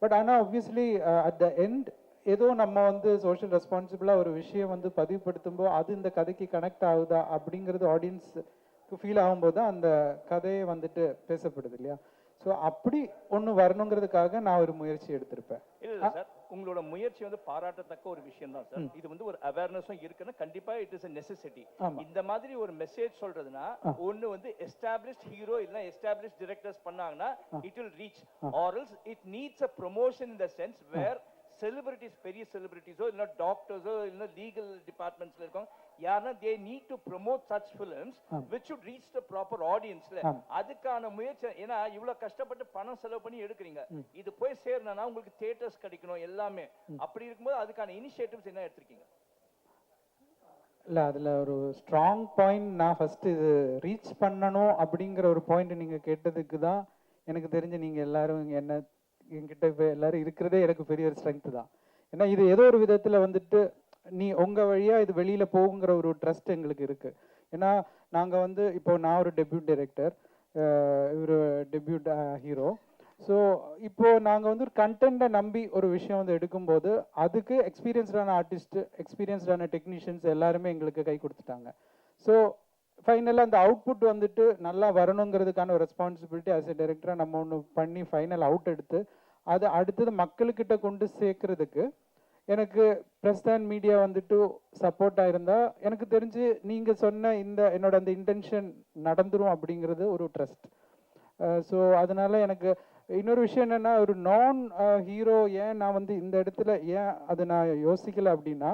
பட் ஆனால் ஆப்வியஸ்லி அட் த எண்ட் ஏதோ நம்ம வந்து சோஷியல் ரெஸ்பான்சிபிளாக ஒரு விஷயம் வந்து பதிவுபடுத்தும்போது அது இந்த கதைக்கு கனெக்ட் ஆகுதா அப்படிங்கிறது ஆடியன்ஸுக்கு ஃபீல் ஆகும்போது தான் அந்த கதையை வந்துட்டு பேசப்படுது இல்லையா. ஸோ அப்படி ஒன்று வரணுங்கிறதுக்காக நான் ஒரு முயற்சி எடுத்திருப்பேன். இல்லை சார், உங்களோட முயற்சி வந்து பாராட்டத்தக்க ஒரு விஷயம் தான் சார். இது வந்து ஒரு அவேர்னஸும் இருக்குன்னா கண்டிப்பா இட் இஸ் a necessity. இந்த மாதிரி ஒரு மெசேஜ் சொல்றதுன்னா ஒன்னு வந்து எஸ்டாப்ளிஷ்ட் ஹீரோ இல்ல எஸ்டாப்ளிஷ்ட் டைரக்டர்ஸ் பண்ணாங்கன்னா it will reach, or else it needs a promotion in the sense where celebrities, பெரிய செலிபிரிட்டிஸோ இல்லை டாக்டர்ஸோ இல்லை லீகல் டிபார்ட்மெண்ட்ஸ்ல இருக்கவங்க யாருன்னா they need to promote such films which should reach the proper ஆடியன்ஸ்ல. அதுக்கான முயற்சி. ஏன்னா இவ்வளவு கஷ்டப்பட்டு பணம் செலவு பண்ணி எடுக்கிறீங்க, இது போய் சேரணும்னா உங்களுக்கு தியேட்டர்ஸ் கிடைக்கணும் எல்லாமே. அப்படி இருக்கும்போது அதுக்கான இனிஷியேட்டிவ்ஸ் என்ன எடுத்திருக்கீங்க? இல்லை, அதில் ஒரு ஸ்ட்ராங் பாயிண்ட் நான் ஃபஸ்ட்டு இது ரீச் பண்ணணும் அப்படிங்கிற ஒரு பாயிண்ட் நீங்கள் கேட்டதுக்கு தான் எனக்கு தெரிஞ்சு நீங்கள் எல்லாரும் என்ன என்கிட்ட இப்போ எல்லாரும் இருக்கிறதே எனக்கு பெரிய ஒரு ஸ்ட்ரென்த்து தான். ஏன்னா இது ஏதோ ஒரு விதத்தில் வந்துட்டு நீ உங்கள் வழியாக இது வெளியில் போகுங்கிற ஒரு ட்ரஸ்ட் எங்களுக்கு இருக்குது. ஏன்னா நாங்கள் வந்து இப்போ நான் ஒரு டெபியூட் டைரக்டர், இவர் டெபியூட் ஹீரோ. ஸோ இப்போது நாங்கள் வந்து ஒரு கண்டென்ட்டை நம்பி ஒரு விஷயம் வந்து எடுக்கும்போது அதுக்கு எக்ஸ்பீரியன்ஸ்டான ஆர்டிஸ்ட்டு, எக்ஸ்பீரியன்ஸ்டான டெக்னீஷியன்ஸ் எல்லாருமே எங்களுக்கு கை கொடுத்துட்டாங்க. ஸோ ஃபைனலாக அந்த அவுட்புட் வந்துட்டு நல்லா வரணுங்கிறதுக்கான ஒரு ரெஸ்பான்சிபிலிட்டி ஆஸ் எ டைரக்டராக நம்ம ஒன்று பண்ணி ஃபைனல் அவுட் எடுத்து அது அடுத்தது மக்கள்கிட்ட கொண்டு சேர்க்கறதுக்கு எனக்கு ப்ரெஸ் அண்ட் மீடியா வந்துட்டு சப்போர்ட்டாக இருந்தால் எனக்கு தெரிஞ்சு நீங்கள் சொன்ன இந்த என்னோட அந்த இன்டென்ஷன் நடந்துரும் அப்படிங்கிறது ஒரு ட்ரஸ்ட். ஸோ அதனால எனக்கு இன்னொரு விஷயம் என்னென்னா, ஒரு நான் ஹீரோ ஏன் நான் வந்து இந்த இடத்துல ஏன் அது நான் யோசிக்கலை அப்படின்னா,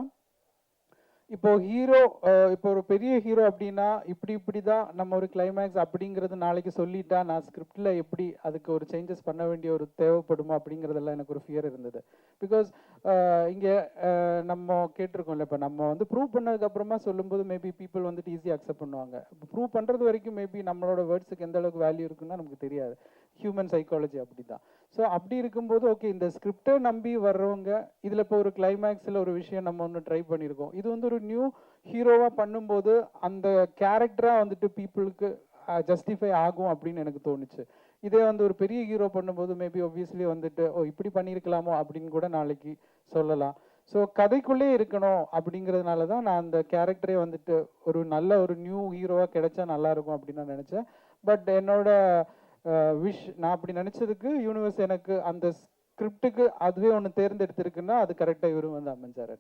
இப்போ ஹீரோ இப்போ ஒரு பெரிய ஹீரோ அப்படின்னா இப்படி தான் நம்ம ஒரு கிளைமேக்ஸ் அப்படிங்கிறது நாளைக்கு சொல்லிட்டா நான் ஸ்கிரிப்டில் எப்படி அதுக்கு ஒரு சேஞ்சஸ் பண்ண வேண்டிய ஒரு தேவைப்படுமா அப்படிங்கிறதெல்லாம் எனக்கு ஒரு ஃபியர் இருந்தது. பிகாஸ் இங்கே நம்ம கேட்டிருக்கோம்ல, இப்போ நம்ம வந்து ப்ரூவ் பண்ணதுக்கப்புறமா சொல்லும்போது மேபி பீப்புள் வந்துட்டு ஈஸியாக அக்செப்ட் பண்ணுவாங்க. இப்போ ப்ரூவ் பண்ணுறது வரைக்கும் மேபி நம்மளோட வேர்ட்ஸுக்கு எந்த அளவுக்கு வேல்யூ இருக்குன்னா நமக்கு தெரியாது. ஹியூமன் சைக்காலஜி அப்படி தான். ஸோ அப்படி இருக்கும்போது ஓகே, இந்த ஸ்கிரிப்டை நம்பி வர்றவங்க இதில் இப்போ ஒரு கிளைமேக்ஸில் ஒரு விஷயம் நம்ம ஒன்று ட்ரை பண்ணியிருக்கோம், இது வந்து ஒரு நியூ ஹீரோவாக பண்ணும்போது அந்த கேரக்டராக வந்துட்டு பீப்புளுக்கு ஜஸ்டிஃபை ஆகும் அப்படின்னு எனக்கு தோணுச்சு. இதே வந்து ஒரு பெரிய ஹீரோ பண்ணும்போது மேபி ஒப்வியஸ்லி வந்துட்டு இப்படி பண்ணியிருக்கலாமோ அப்படின்னு கூட நாளைக்கு சொல்லலாம். ஸோ கதைக்குள்ளே இருக்கணும் அப்படிங்கிறதுனால தான் நான் அந்த கேரக்டரே வந்துட்டு ஒரு நல்ல ஒரு நியூ ஹீரோவாக கிடைச்சா நல்லாயிருக்கும் அப்படின்னு நான் நினச்சேன். பட் என்னோட விஷ், நான் அப்படி நினச்சதுக்கு யூனிவர்ஸ் எனக்கு அந்த ஸ்கிரிப்டுக்கு அதுவே ஒன்று தேர்ந்தெடுத்திருக்குன்னா அது கரெக்டாக இவரும் வந்து அமைஞ்சார்.